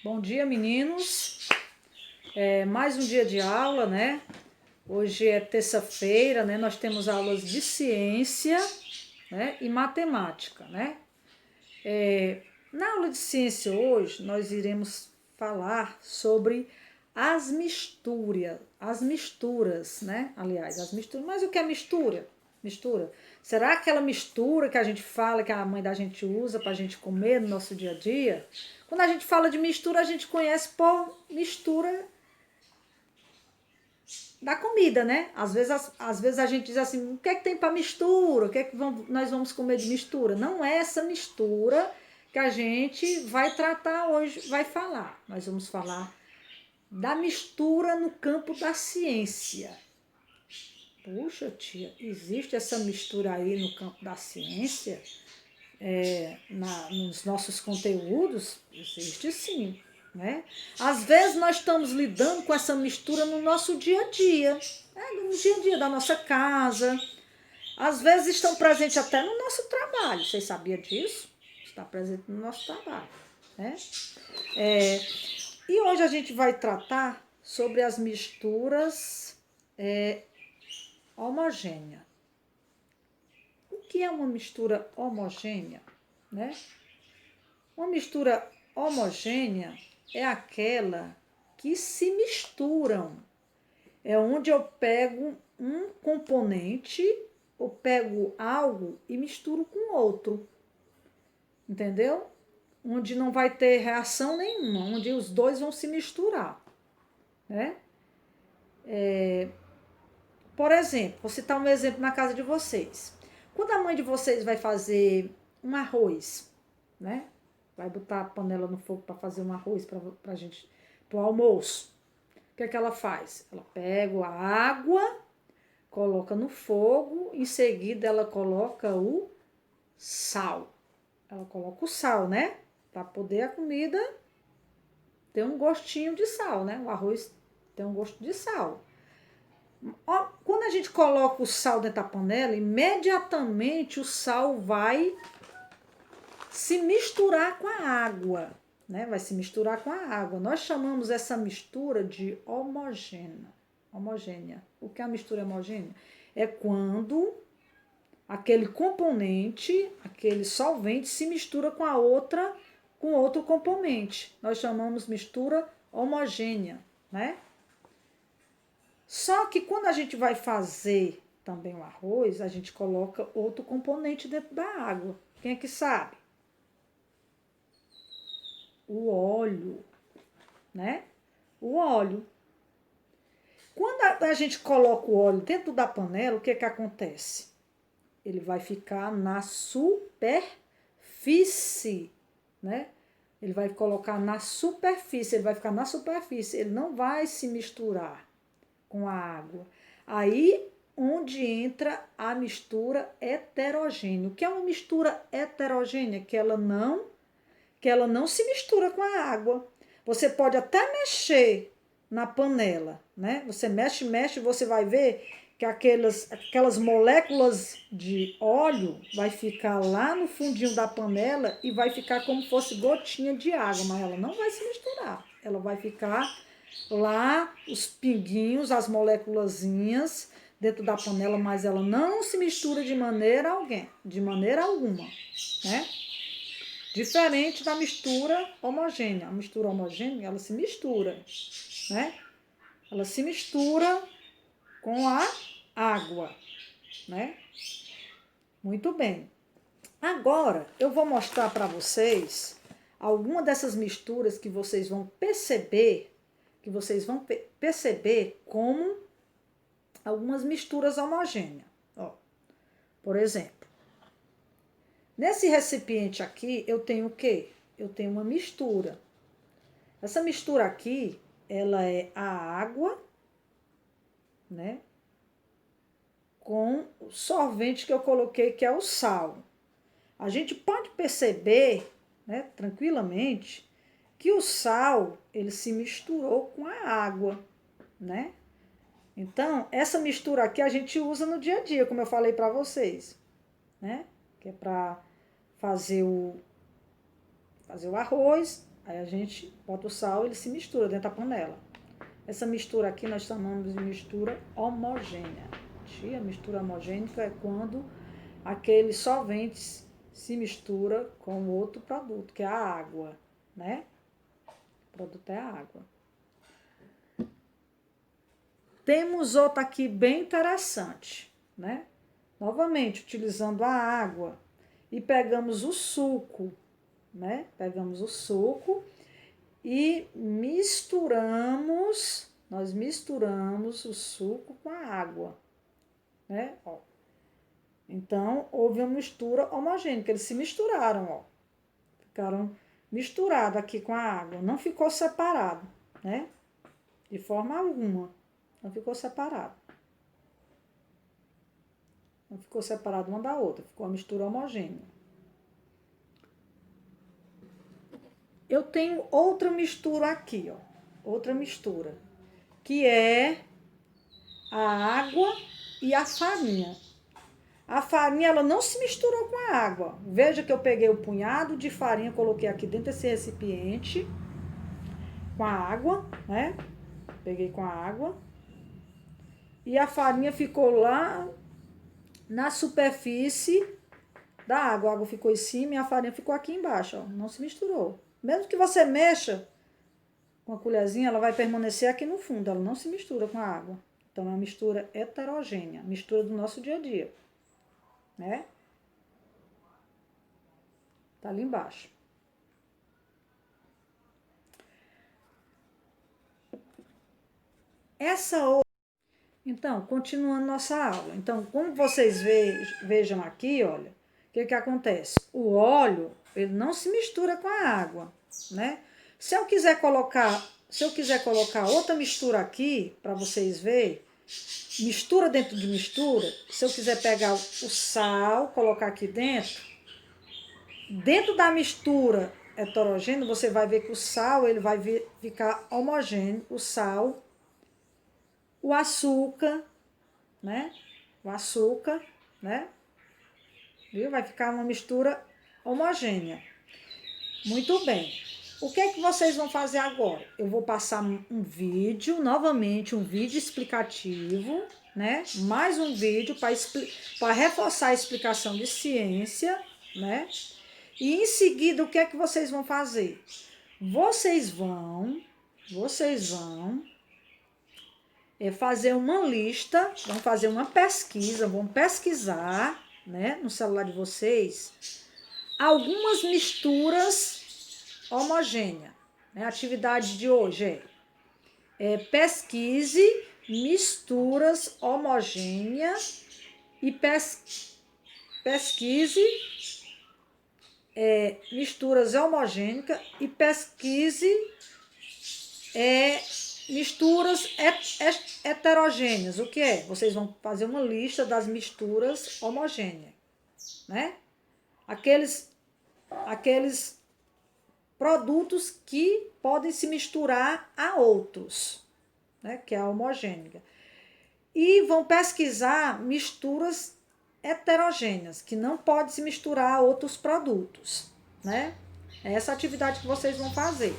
Bom dia, meninos. Mais um dia de aula, né? Hoje é terça-feira, né? Nós temos aulas de ciência, né? E matemática, né? Na aula de ciência hoje, nós iremos falar sobre as misturas, né? Aliás, as misturas. Mas o que é mistura? Mistura. Será aquela mistura que a gente fala, que a mãe da gente usa para a gente comer no nosso dia a dia? Quando a gente fala de mistura, a gente conhece por mistura da comida, né? Às vezes a gente diz assim, o que é que tem para mistura? O que é que nós vamos comer de mistura? Não é essa mistura que a gente vai tratar hoje, vai falar. Nós vamos falar da mistura no campo da ciência. Puxa, tia, existe essa mistura aí no campo da ciência? Nos nossos conteúdos? Existe sim, né? Às vezes nós estamos lidando com essa mistura no nosso dia a dia, no dia a dia da nossa casa. Às vezes estão presentes até no nosso trabalho. Vocês sabiam disso? Está presente no nosso trabalho, né? E hoje a gente vai tratar sobre as misturas homogêneas. O que é uma mistura homogênea, né? Uma mistura homogênea é aquela que se misturam. É onde eu pego um componente, eu pego algo e misturo com outro. Entendeu? Onde não vai ter reação nenhuma, onde os dois vão se misturar, né? Por exemplo, vou citar um exemplo na casa de vocês. Quando a mãe de vocês vai fazer um arroz, né? Vai botar a panela no fogo para fazer um arroz para gente, para o almoço. O que é que ela faz? Ela pega a água, coloca no fogo, em seguida ela coloca o sal. Ela coloca o sal, né? Para poder a comida ter um gostinho de sal, né? O arroz tem um gosto de sal. Quando a gente coloca o sal dentro da panela, imediatamente o sal vai se misturar com a água, né? Vai se misturar com a água. Nós chamamos essa mistura de homogênea. O que é a mistura homogênea? É quando aquele componente, aquele solvente se mistura com com outro componente. Nós chamamos mistura homogênea, né? Só que quando a gente vai fazer também o arroz, a gente coloca outro componente dentro da água. Quem é que sabe? O óleo, né? O óleo. Quando a gente coloca o óleo dentro da panela, o que é que acontece? Ele vai ficar na superfície, né? Ele vai colocar na superfície, ele vai ficar na superfície, ele não vai se misturar com a água. Aí onde entra a mistura heterogênea. O que é uma mistura heterogênea? Que ela não se mistura com a água. Você pode até mexer na panela, né? Você mexe, você vai ver que aquelas moléculas de óleo vai ficar lá no fundinho da panela e vai ficar como se fosse gotinha de água, mas ela não vai se misturar. Ela vai ficar lá, os pinguinhos, as moléculazinhas dentro da panela, mas ela não se mistura de maneira alguma, né? Diferente da mistura homogênea. A mistura homogênea, ela se mistura, né? Ela se mistura com a água, né? Muito bem. Agora, eu vou mostrar para vocês alguma dessas misturas que vocês vão perceber, como algumas misturas homogêneas. Ó, por exemplo, nesse recipiente aqui, eu tenho o quê? Eu tenho uma mistura. Essa mistura aqui, ela é a água, né? Com o sorvente que eu coloquei, que é o sal. A gente pode perceber, né, tranquilamente, que o sal, ele se misturou com a água, né? Então, essa mistura aqui a gente usa no dia a dia, como eu falei para vocês, né? Que é para fazer o arroz, Aí a gente bota o sal e ele se mistura dentro da panela. Essa mistura aqui nós chamamos de mistura homogênea. A mistura homogênica é quando aqueles solventes se mistura com outro produto, que é a água, né? O produto é a água. Temos outra aqui bem interessante, né? Novamente, utilizando a água e pegamos o suco, né? Pegamos o suco e nós misturamos o suco com a água, né? Ó. Então, houve uma mistura homogênea, eles se misturaram, ó. Ficaram misturados aqui com a água, não ficou separado, né? De forma alguma, não ficou separado. Não ficou separado uma da outra, ficou uma mistura homogênea. Eu tenho outra mistura aqui, ó. Outra mistura, que é a água e a farinha. A farinha, ela não se misturou com a água. Veja que eu peguei o punhado de farinha, coloquei aqui dentro desse recipiente com a água, né? Peguei com a água. E a farinha ficou lá na superfície da água. A água ficou em cima e a farinha ficou aqui embaixo, ó. Não se misturou. Mesmo que você mexa com a colherzinha, ela vai permanecer aqui no fundo. Ela não se mistura com a água. Então, é uma mistura heterogênea. Mistura do nosso dia a dia. Né? Tá ali embaixo. Então, continuando nossa aula. Então, como vocês vejam aqui, olha, o que acontece? O óleo, ele não se mistura com a água, né? Se eu quiser colocar outra mistura aqui, para vocês verem, mistura dentro de mistura, se eu quiser pegar o sal, colocar aqui dentro da mistura heterogênea, você vai ver que o sal, ele vai ficar homogêneo, o sal, o açúcar, né? O açúcar, né? Viu? Vai ficar uma mistura homogênea. Muito bem. O que é que vocês vão fazer agora? Eu vou passar um vídeo, novamente, um vídeo explicativo, né? Mais um vídeo para reforçar a explicação de ciência, né? E em seguida, o que é que vocês vão fazer? Vocês vão fazer uma lista, vão fazer uma pesquisa, vão pesquisar, né, no celular de vocês, algumas misturas homogêneas. Né? A atividade de hoje é pesquise misturas homogêneas e pesquise misturas homogênicas e pesquise misturas heterogêneas. O que é? Vocês vão fazer uma lista das misturas homogêneas, né? Aqueles produtos que podem se misturar a outros, né? Que é a homogênea. E vão pesquisar misturas heterogêneas, que não podem se misturar a outros produtos, né? É essa atividade que vocês vão fazer.